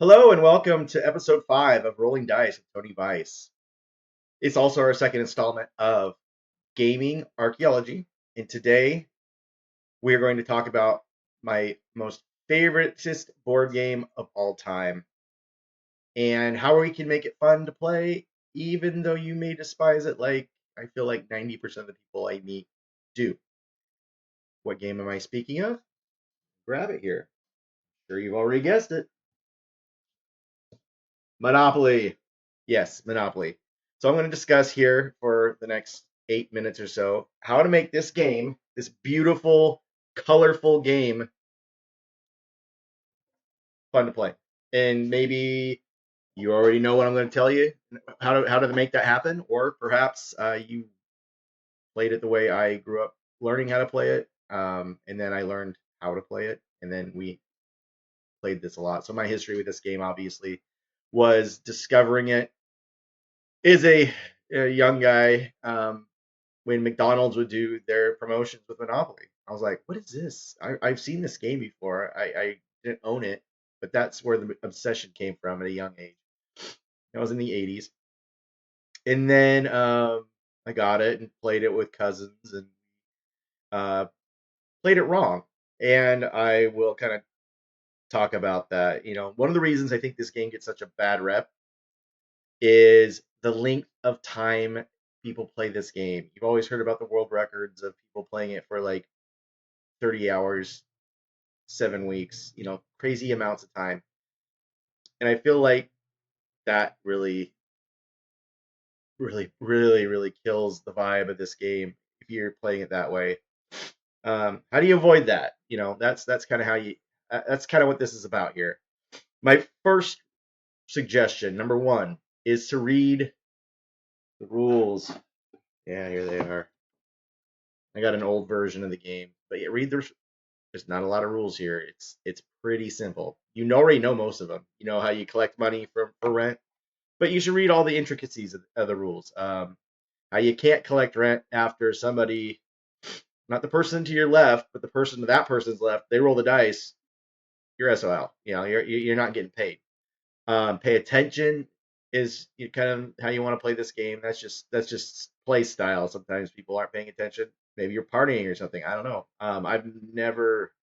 Hello and welcome to episode 5 of Rolling Dice with Tony Vice. It's also our second installment of Gaming Archeology, and today we are going to talk about my most favoritist board game of all time and how we can make it fun to play, even though you may despise it like I feel like 90% of the people I meet do. What game am I speaking of? Grab it here. Sure, you've already guessed it. Monopoly. Yes, Monopoly. So I'm going to discuss here for the next 8 minutes or so how to make this game, this beautiful, colorful game, fun to play. And maybe you already know what I'm going to tell you, how to make that happen, or perhaps you played it the way I grew up learning how to play it, and then I learned how to play it, and then we played this a lot. So my history with this game obviously was discovering it as a young guy, when McDonald's would do their promotions with Monopoly. I was like, what is this? I've seen this game before. I didn't own it, but that's where the obsession came from at a young age. That was in the 80s. And then I got it and played it with cousins and uh, played it wrong. And I will kind of talk about that. One of the reasons I think this game gets such a bad rep is the length of time people play this game. You've always heard about the world records of people playing it for like 30 hours, 7 weeks, crazy amounts of time. And I feel like that really, really, really, really kills the vibe of this game if you're playing it that way. How do you avoid that? That's kind of how you. That's kind of what this is about here. My first suggestion, number one, is to read the rules. Yeah, here they are. I got an old version of the game, but yeah, there's not a lot of rules here. It's pretty simple. You already know most of them. You know how you collect money for rent, but you should read all the intricacies of the rules. How you can't collect rent after somebody, not the person to your left, but the person to that person's left, they roll the dice. You're SOL. You're not getting paid. Pay attention is kind of how you want to play this game. That's just play style. Sometimes people aren't paying attention. Maybe you're partying or something. I don't know. I've never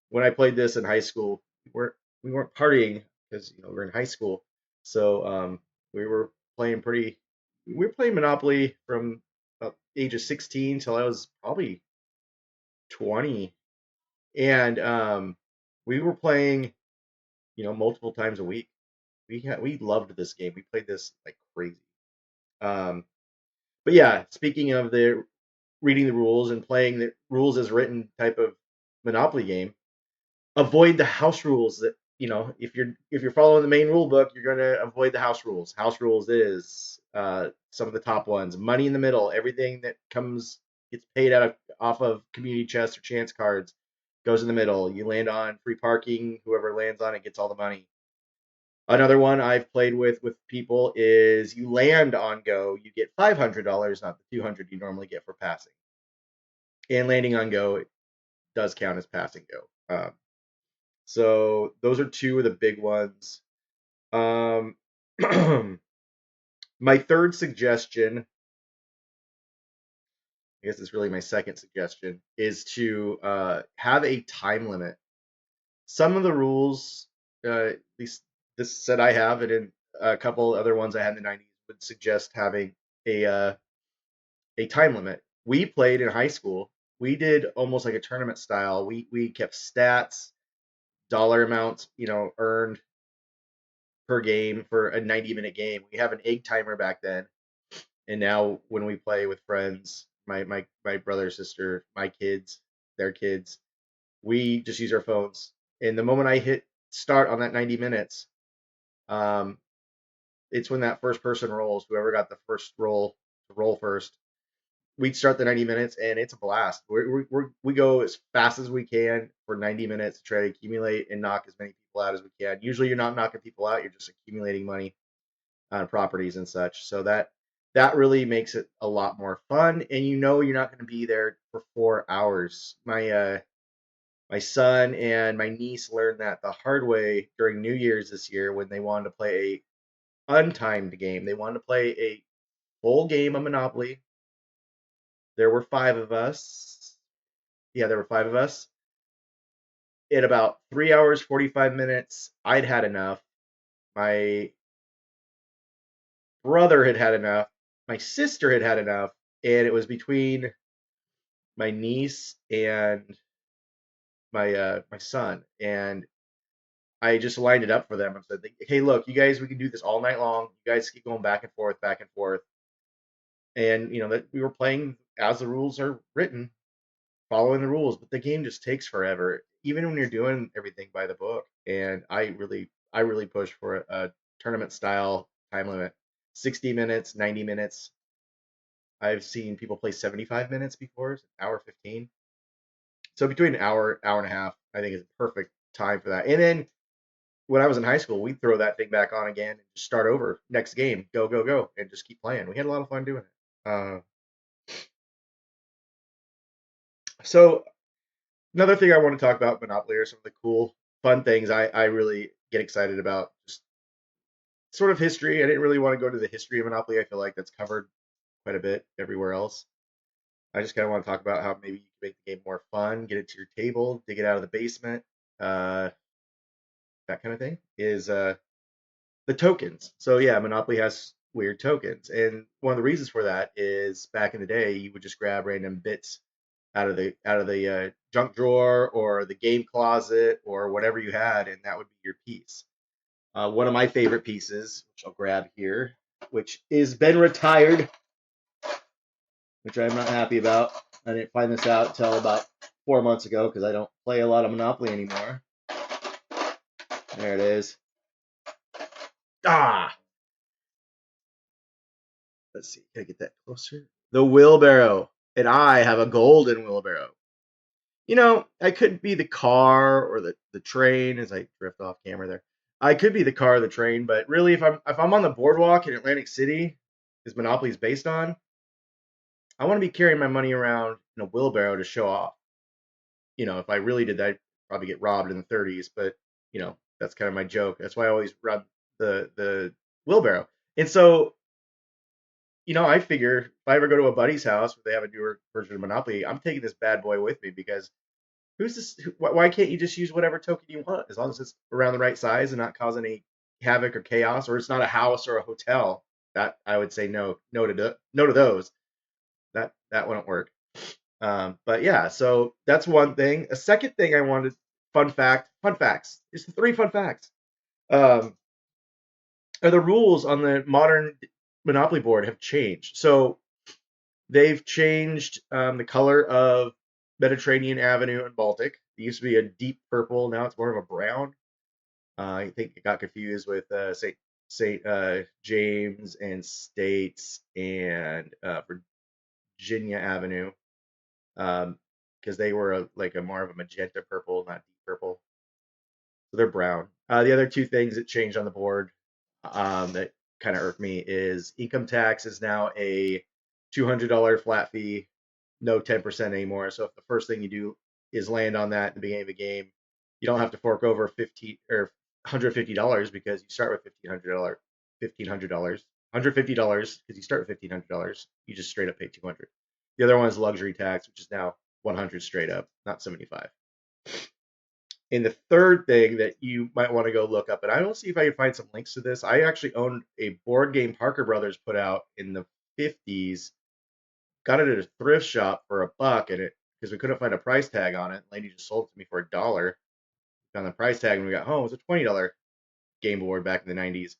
when I played this in high school, we weren't partying because we're in high school. So we were playing pretty. We were playing Monopoly from about age of 16 till I was probably 20, and we were playing multiple times a week. We loved this game. We played this like crazy. Um, but yeah, speaking of the reading the rules and playing the rules as written type of Monopoly game, avoid the house rules. That if you're following the main rule book, you're going to avoid the house rules. House rules is some of the top ones. Money in the middle. Everything that comes gets paid off of community chests or chance cards goes in the middle. You land on free parking. Whoever lands on it gets all the money. Another one I've played with people is you land on go, you get $500, not the 200 you normally get for passing. And landing on go does count as passing go. So those are two of the big ones. Um, my third suggestion, I guess it's really my second suggestion, is to have a time limit. Some of the rules, at least this set I have, and in a couple other ones I had in the 90s, would suggest having a time limit. We played in high school. We did almost like a tournament style. We kept stats, dollar amounts, earned per game for a 90-minute game. We have an egg timer back then, and now when we play with friends, my brother, sister, my kids, their kids, we just use our phones. And the moment I hit start on that 90 minutes, um, it's when that first person rolls. Whoever got the first roll to roll first, we start the 90 minutes, and it's a blast. We go as fast as we can for 90 minutes to try to accumulate and knock as many people out as we can. Usually, you're not knocking people out; you're just accumulating money on properties and such. So that really makes it a lot more fun, and you're not going to be there for 4 hours. My son and my niece learned that the hard way during New Year's this year when they wanted to play a untimed game. They wanted to play a full game of Monopoly. There were five of us. Yeah, there were five of us. In about 3 hours, 45 minutes, I'd had enough. My brother had had enough. My sister had had enough. And it was between my niece and my son. And I just lined it up for them and said, "Hey, look, you guys, we can do this all night long. You guys keep going back and forth." And that we were playing as the rules are written, following the rules, but the game just takes forever, even when you're doing everything by the book. And I really push for a tournament style time limit, 60 minutes, 90 minutes. I've seen people play 75 minutes before, an hour 15. So between an hour and a half, I think is a perfect time for that. And then when I was in high school, we'd throw that thing back on again and just start over. Next game, go, go, go, and just keep playing. We had a lot of fun doing it. So another thing I want to talk about Monopoly are some of the cool, fun things I really get excited about. Just sort of history. I didn't really want to go to the history of Monopoly. I feel like that's covered quite a bit everywhere else. I just kind of want to talk about how maybe you can make the game more fun, get it to your table, dig it out of the basement, uh, that kind of thing. Is the tokens. So yeah, Monopoly has weird tokens, and one of the reasons for that is back in the day, you would just grab random bits out of the junk drawer or the game closet or whatever you had, and that would be your piece. One of my favorite pieces, which I'll grab here, which is been retired, which I'm not happy about. I didn't find this out until about 4 months ago because I don't play a lot of Monopoly anymore. There it is. Ah, let's see. Can I get that closer? The wheelbarrow, and I have a golden wheelbarrow. I could be the car or the train as I drift off camera there. I could be the car or the train, but really, if I'm on the boardwalk in Atlantic City, as Monopoly is based on, I want to be carrying my money around in a wheelbarrow to show off. If I really did that, I'd probably get robbed in the 30s. But that's kind of my joke. That's why I always run the wheelbarrow. And so, I figure if I ever go to a buddy's house where they have a newer version of Monopoly, I'm taking this bad boy with me because who's this? Why can't you just use whatever token you want as long as it's around the right size and not cause any havoc or chaos, or it's not a house or a hotel? That I would say no, no to those. That wouldn't work. But yeah, so that's one thing. A second thing I wanted, fun facts. Just the three fun facts. Um, are the rules on the modern Monopoly board have changed. So they've changed the color of Mediterranean Avenue and Baltic. It used to be a deep purple. Now it's more of a brown. I think it got confused with St. James and States and Virginia Avenue because they were like a more of a magenta purple, not deep purple. So they're brown. The other two things that changed on the board that kind of irk me is income tax is now a $200 flat fee, no 10% anymore. So if the first thing you do is land on that at the beginning of the game, you don't have to fork over 50 or $150 because you start with $1,500, $150 because you start with $1,500. You just straight up pay 200. The other one is luxury tax, which is now 100 straight up, not 75. And the third thing that you might want to go look up, and I will see if I can find some links to this. I actually owned a board game Parker Brothers put out in the 50s. Got it at a thrift shop for $1, and it because we couldn't find a price tag on it. Lady just sold it to me for $1. Found the price tag when we got home. It was a $20 game board back in the 90s.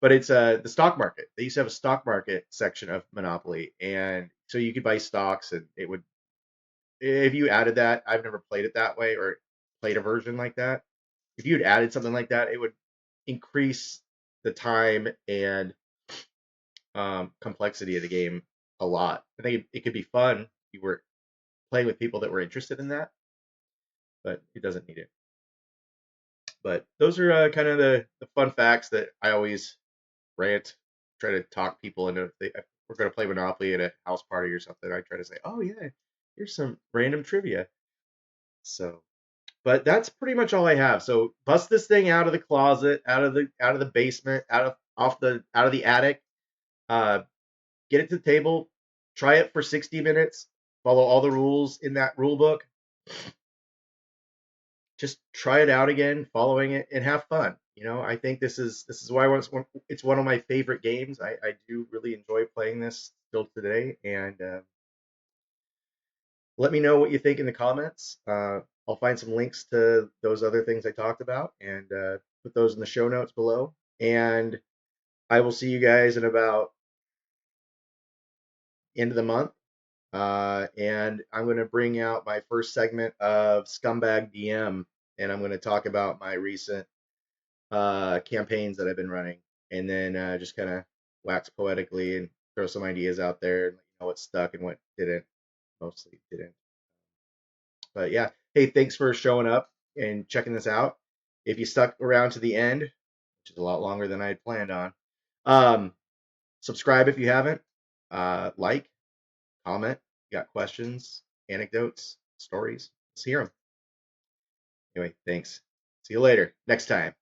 But it's the stock market. They used to have a stock market section of Monopoly, and so you could buy stocks, and it would if you added that. I've never played it that way or played a version like that. If you had added something like that, it would increase the time and complexity of the game a lot. I think it could be fun if you were playing with people that were interested in that, but it doesn't need it. But those are kind of the fun facts that I always rant, try to talk people into. If we're going to play Monopoly at a house party or something, I try to say, oh, yeah, here's some random trivia. So But that's pretty much all I have. So bust this thing out of the closet, out of the basement, out of the attic. Uh, get it to the table. Try it for 60 minutes. Follow all the rules in that rule book. Just try it out again, following it, and have fun. I think this is why it's one of my favorite games. I do really enjoy playing this still today, and let me know what you think in the comments. I'll find some links to those other things I talked about and put those in the show notes below. And I will see you guys in about end of the month. And I'm going to bring out my first segment of Scumbag DM, and I'm going to talk about my recent campaigns that I've been running, and then just kind of wax poetically and throw some ideas out there and let you know what stuck and what didn't. Mostly didn't. But yeah, hey, thanks for showing up and checking this out. If you stuck around to the end, which is a lot longer than I had planned on, um, subscribe if you haven't. Like, comment. You got questions, anecdotes, stories? Let's hear them. Anyway, thanks. See you later. Next time.